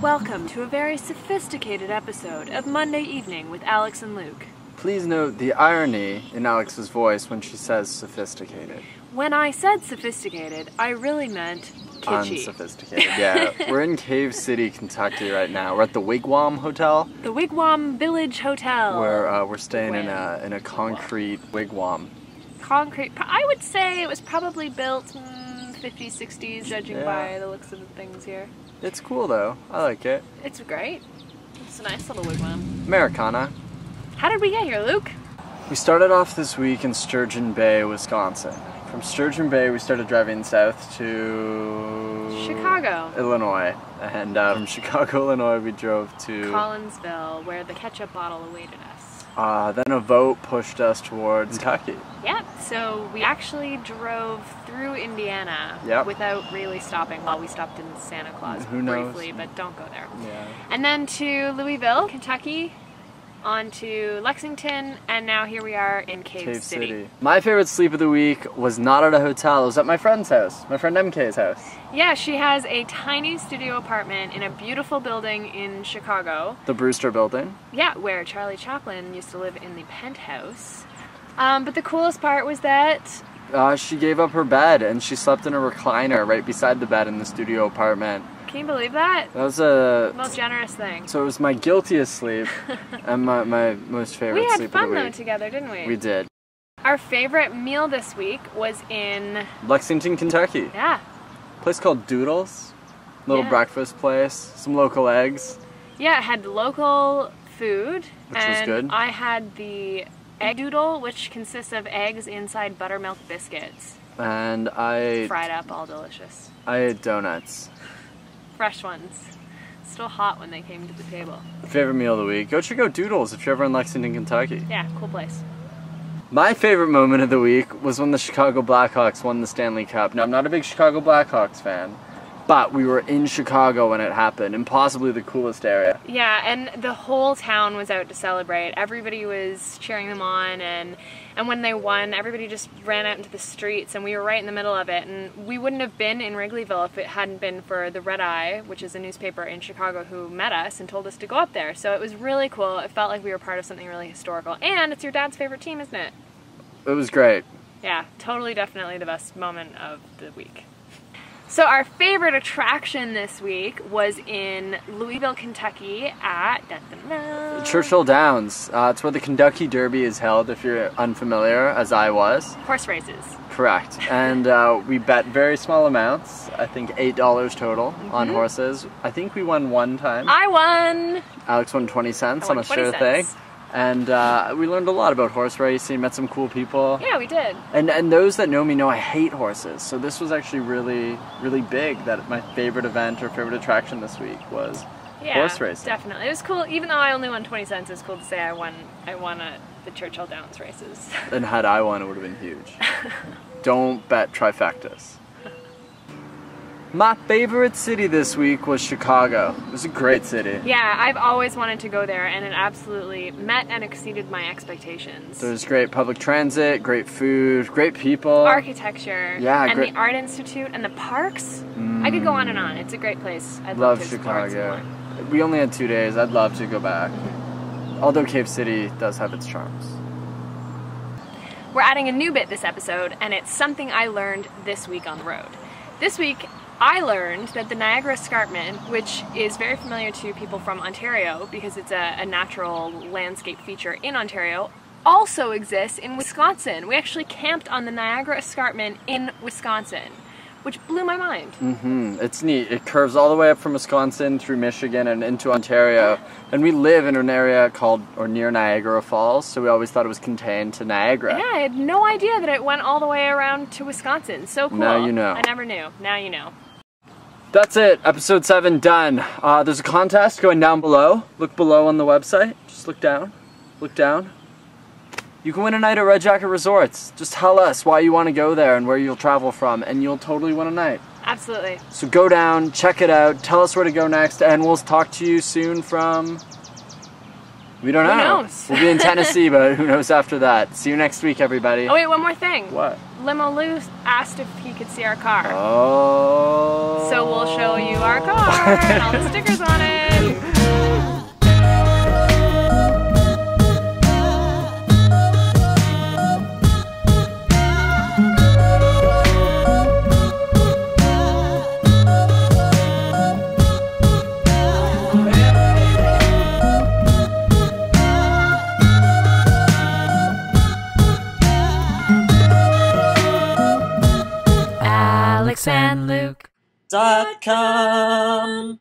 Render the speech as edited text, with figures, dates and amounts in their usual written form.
Welcome to a very sophisticated episode of Monday Evening with Alex and Luke. Please note the irony in Alex's voice when she says sophisticated. When I said sophisticated, I really meant kitschy. Unsophisticated, yeah. We're in Cave City, Kentucky right now. We're at the Wigwam Hotel. The Wigwam Village Hotel. Where we're staying in a concrete wigwam. Concrete. I would say it was probably built 50s, 60s, judging by the looks of the things here. It's cool though. I like it. It's great. It's a nice little wigwam. Americana. How did we get here, Luke? We started off this week in Sturgeon Bay, Wisconsin. From Sturgeon Bay, we started driving south to Chicago, Illinois. And from Chicago, Illinois, we drove to Collinsville, where the ketchup bottle awaited us. Then a vote pushed us towards Kentucky. Yep, so we actually drove through Indiana without really stopping. Well, we stopped in Santa Claus briefly, but don't go there. Yeah. And then to Louisville, Kentucky, on to Lexington, and now here we are in Cave City. My favorite sleep of the week was not at a hotel, it was at my friend's house, my friend MK's house. Yeah, she has a tiny studio apartment in a beautiful building in Chicago. The Brewster Building. Yeah, where Charlie Chaplin used to live in the penthouse. But the coolest part was that she gave up her bed and she slept in a recliner right beside the bed in the studio apartment. Can you believe that? That was the most generous thing. So it was my guiltiest sleep and my most favorite sleep of the week. We had fun though together, didn't we? We did. Our favorite meal this week was in Lexington, Kentucky. Yeah. A place called Doodles. Little breakfast place. Some local eggs. Yeah, it had local food. Which was good. I had the egg doodle, which consists of eggs inside buttermilk biscuits. And I fried up, all delicious. I ate donuts. Fresh ones. Still hot when they came to the table. Favorite meal of the week. Go check out Doodles if you're ever in Lexington, Kentucky. Yeah, cool place. My favorite moment of the week was when the Chicago Blackhawks won the Stanley Cup. Now, I'm not a big Chicago Blackhawks fan, but we were in Chicago when it happened, and possibly the coolest area. Yeah, and the whole town was out to celebrate. Everybody was cheering them on, and when they won, everybody just ran out into the streets, and we were right in the middle of it. And we wouldn't have been in Wrigleyville if it hadn't been for the Red Eye, which is a newspaper in Chicago, who met us and told us to go up there. So it was really cool. It felt like we were part of something really historical. And it's your dad's favorite team, isn't it? It was great. Yeah, totally, definitely the best moment of the week. So our favorite attraction this week was in Louisville, Kentucky at Churchill Downs. It's where the Kentucky Derby is held, if you're unfamiliar, as I was. Horse races. Correct. And we bet very small amounts, I think $8 total on horses. I think we won one time. I won! Alex won 20 cents on a sure thing. And we learned a lot about horse racing, met some cool people. Yeah, we did. And those that know me know I hate horses. So this was actually really, really big, that my favorite event or favorite attraction this week was horse racing. Definitely. It was cool. Even though I only won 20 cents, it was cool to say I won the Churchill Downs races. And had I won, it would have been huge. Don't bet trifectas. My favorite city this week was Chicago. It was a great city. Yeah, I've always wanted to go there, and it absolutely met and exceeded my expectations. There's great public transit, great food, great people. Architecture. Yeah, and the Art Institute, and the parks. I could go on and on. It's a great place. I'd love to Chicago. We only had 2 days. I'd love to go back. Although Cave City does have its charms. We're adding a new bit this episode, and it's something I learned this week on the road. This week, I learned that the Niagara Escarpment, which is very familiar to people from Ontario because it's a natural landscape feature in Ontario, also exists in Wisconsin. We actually camped on the Niagara Escarpment in Wisconsin, which blew my mind. It's neat. It curves all the way up from Wisconsin through Michigan and into Ontario. And we live in an area called, or near Niagara Falls, so we always thought it was contained to Niagara. Yeah, I had no idea that it went all the way around to Wisconsin. So cool. Now you know. I never knew. Now you know. That's it. Episode 7 done. There's a contest going down below. Look below on the website. Just look down. Look down. You can win a night at Red Jacket Resorts. Just tell us why you want to go there and where you'll travel from, and you'll totally win a night. Absolutely. So go down, check it out, tell us where to go next, and we'll talk to you soon from... We don't know. Who knows? We'll be in Tennessee, but who knows after that. See you next week, everybody. Oh wait, one more thing. What? Limo Lou asked if he could see our car. Oh. So we'll show you our our car and all the stickers on it. AlexandLuke.com